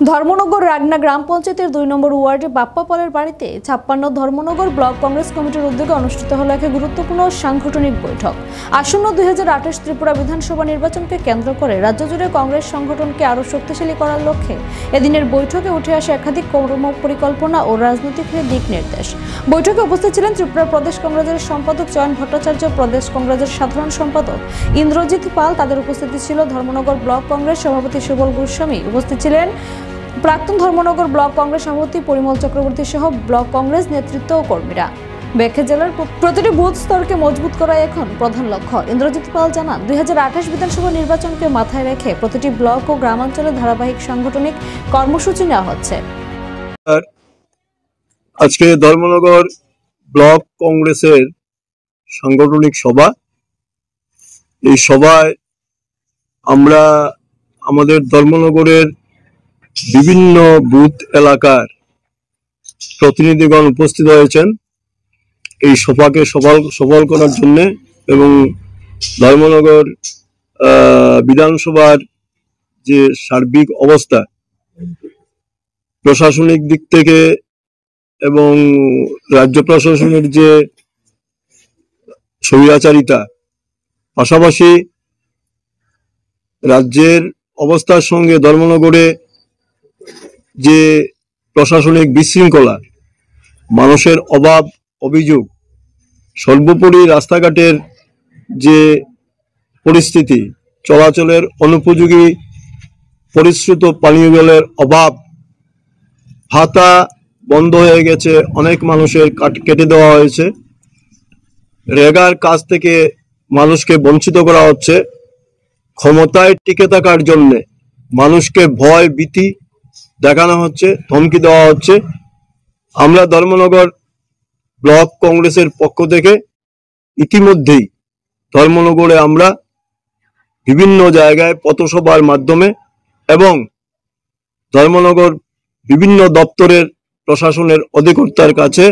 ধর্মনগর রাগনা গ্রাম পঞ্চায়েতের ২ নম্বর ওয়ার্ডে বাপ্পা পলের বাড়িতে ৫৬ ধর্মনগর ব্লক কংগ্রেস কমিটির উদ্যোগে অনুষ্ঠিত হল এক গুরুত্বপূর্ণ সাংগঠনিক বৈঠক। আসন্ন ২০২৮ ত্রিপুরা বিধানসভা নির্বাচনকে কেন্দ্র করে রাজ্য জুড়ে কংগ্রেস সংগঠনকে আরও শক্তিশালী করার লক্ষ্যে এদিনের বৈঠকে উঠে আসে একাধিক কর্ম পরিকল্পনা ও রাজনৈতিক দিক নির্দেশ। বৈঠকে উপস্থিত ছিলেন ত্রিপুরা প্রদেশ কংগ্রেসের সম্পাদক চয়ন ভট্টাচার্য, প্রদেশ কংগ্রেসের সাধারণ সম্পাদক ইন্দ্রজিৎ পাল। তাদের উপস্থিতি ছিল ধর্মনগর ব্লক কংগ্রেস সভাপতি সুবল গোস্বামী, উপস্থিত ছিলেন প্রাক্তন ধর্মনগর ব্লক কংগ্রেস সভাপতি পরিমল চক্রবর্তী সহ ব্লক কংগ্রেস নেতৃত্ব ও কর্মীরা। ব্যাখ্যা জেলার প্রতিটি বুথ স্তরকে মজবুত করাই এখন প্রধান লক্ষ্য। ইন্দ্রজিৎ পাল জানান, ২০২৮ বিধানসভা নির্বাচনকে মাথায় রেখে প্রতিটি ব্লক ও গ্রামাঞ্চলে ধারাবাহিক সাংগঠনিক কর্মসূচি নেওয়া হচ্ছে। আজকে ধর্মনগর ব্লক কংগ্রেসের সাংগঠনিক সভা। এই সভায় আমরা আমাদের ধর্মনগরের বিভিন্ন বুথ এলাকার প্রতিনিধিগণ উপস্থিত হয়েছেন এই সভাকে সফল করার জন্য এবং ধর্মনগর বিধানসভার যে সার্বিক অবস্থা প্রশাসনিক দিক থেকে এবং রাজ্য প্রশাসনের যে স্বৈরাচারিতা, পাশাপাশি রাজ্যের অবস্থার সঙ্গে ধর্মনগরে যে প্রশাসনিক বিশৃঙ্খলা, মানুষের অভাব অভিযোগ, সর্বোপরি রাস্তাঘাটের যে পরিস্থিতি, চলাচলের অনুপযোগী পরিশ্রুত পানীয় জলের অভাব, ভাতা বন্ধ হয়ে গেছে, অনেক মানুষের কেটে দেওয়া হয়েছে, রেগার কাজ থেকে মানুষকে বঞ্চিত করা হচ্ছে, ক্ষমতায় টিকে থাকার জন্য মানুষকে ভয় ভীতি দেখানো হচ্ছে, ধমকি দেওয়া হচ্ছে। আমরা ধর্মনগর ব্লক কংগ্রেসের পক্ষ থেকে ইতিমধ্যেই ধর্মনগরে আমরা বিভিন্ন জায়গায় পথসভার মাধ্যমে এবং ধর্মনগর বিভিন্ন দপ্তরের প্রশাসনের অধিকর্তার কাছে